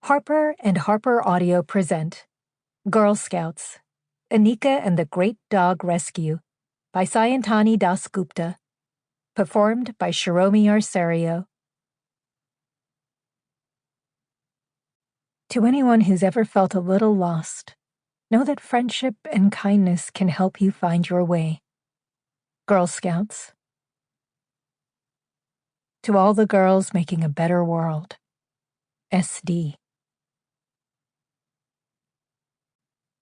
Harper and Harper Audio present Girl Scouts, Anika and the Great Dog Rescue by Sayantani DasGupta, performed by Shiromi Arserio. To anyone who's ever felt a little lost, know that friendship and kindness can help you find your way. Girl Scouts. To all the girls making a better world. SD.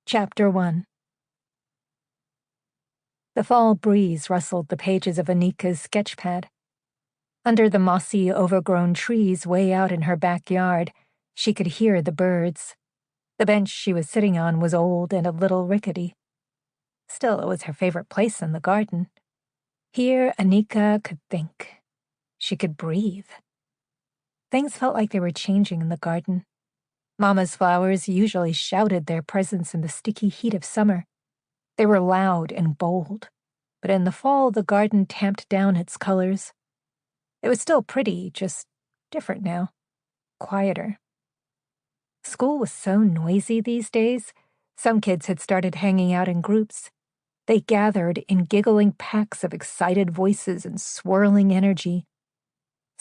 Chapter 1. The fall breeze rustled the pages of Anika's sketchpad. Under the mossy, overgrown trees way out in her backyard, she could hear the birds. The bench she was sitting on was old and a little rickety. Still, it was her favorite place in the garden. Here, Anika could think. She could breathe. Things felt like they were changing in the garden. Mama's flowers usually shouted their presence in the sticky heat of summer. They were loud and bold, but in the fall the garden tamped down its colors. It was still pretty, just different now, quieter. School was so noisy these days. Some kids had started hanging out in groups. They gathered in giggling packs of excited voices and swirling energy.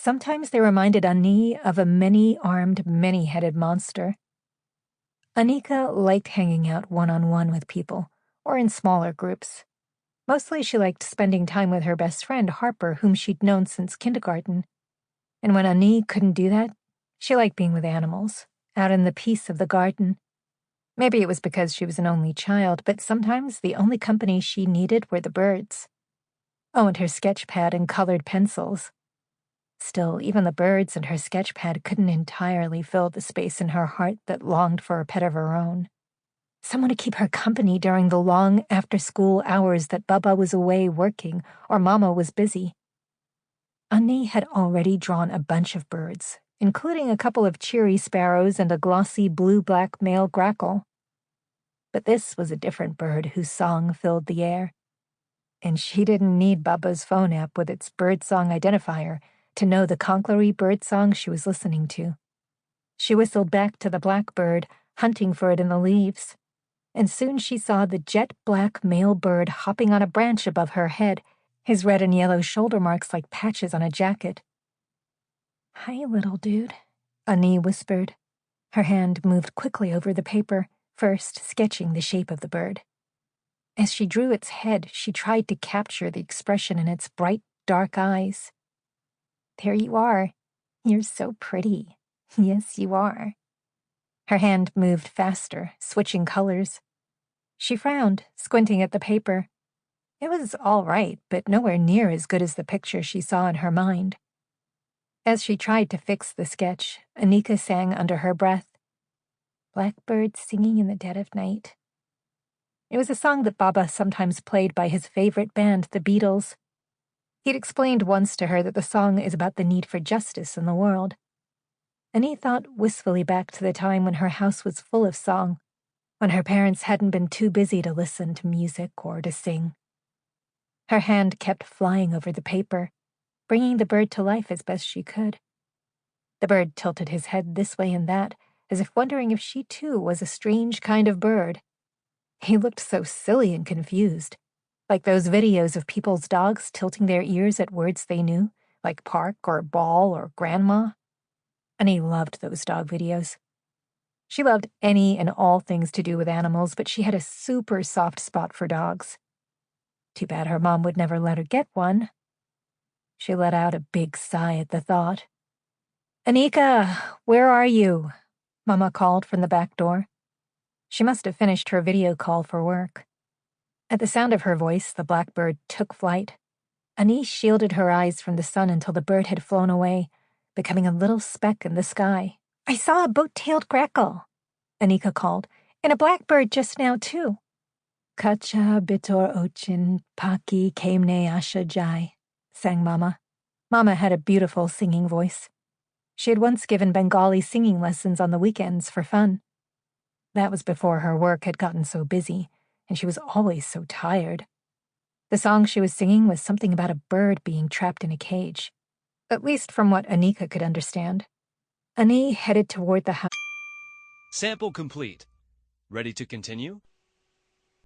Sometimes they reminded Ani of a many-armed, many-headed monster. Anika liked hanging out one-on-one with people, or in smaller groups. Mostly she liked spending time with her best friend, Harper, whom she'd known since kindergarten. And when Ani couldn't do that, she liked being with animals, out in the peace of the garden. Maybe it was because she was an only child, but sometimes the only company she needed were the birds. Oh, and her sketch pad and colored pencils. Still, even the birds and her sketch pad couldn't entirely fill the space in her heart that longed for a pet of her own. Someone to keep her company during the long after-school hours that Baba was away working or Mama was busy. Ani had already drawn a bunch of birds, including a couple of cheery sparrows and a glossy blue-black male grackle. But this was a different bird whose song filled the air. And she didn't need Baba's phone app with its birdsong identifier to know the conklary birdsong she was listening to. She whistled back to the blackbird, hunting for it in the leaves. And soon she saw the jet-black male bird hopping on a branch above her head, his red and yellow shoulder marks like patches on a jacket. "Hi, little dude," Ani whispered. Her hand moved quickly over the paper, first sketching the shape of the bird. As she drew its head, she tried to capture the expression in its bright, dark eyes. "There you are. You're so pretty. Yes, you are." Her hand moved faster, switching colors. She frowned, squinting at the paper. It was all right, but nowhere near as good as the picture she saw in her mind. As she tried to fix the sketch, Anika sang under her breath, "Blackbirds singing in the dead of night." It was a song that Baba sometimes played by his favorite band, the Beatles. He'd explained once to her that the song is about the need for justice in the world. And he thought wistfully back to the time when her house was full of song, when her parents hadn't been too busy to listen to music or to sing. Her hand kept flying over the paper, bringing the bird to life as best she could. The bird tilted his head this way and that, as if wondering if she too was a strange kind of bird. He looked so silly and confused, like those videos of people's dogs tilting their ears at words they knew, like park or ball or grandma. Annie loved those dog videos. She loved any and all things to do with animals, but she had a super soft spot for dogs. Too bad her mom would never let her get one. She let out a big sigh at the thought. "Anika, where are you?" Mama called from the back door. She must have finished her video call for work. At the sound of her voice, the blackbird took flight. Ani shielded her eyes from the sun until the bird had flown away, becoming a little speck in the sky. "I saw a boat-tailed grackle," Anika called, "and a blackbird just now, too." "Kacha bitor ochin paki kemne asha jai," sang Mama. Mama had a beautiful singing voice. She had once given Bengali singing lessons on the weekends for fun. That was before her work had gotten so busy, and she was always so tired. The song she was singing was something about a bird being trapped in a cage, at least from what Anika could understand. Ani headed toward the house. Sample complete. Ready to continue?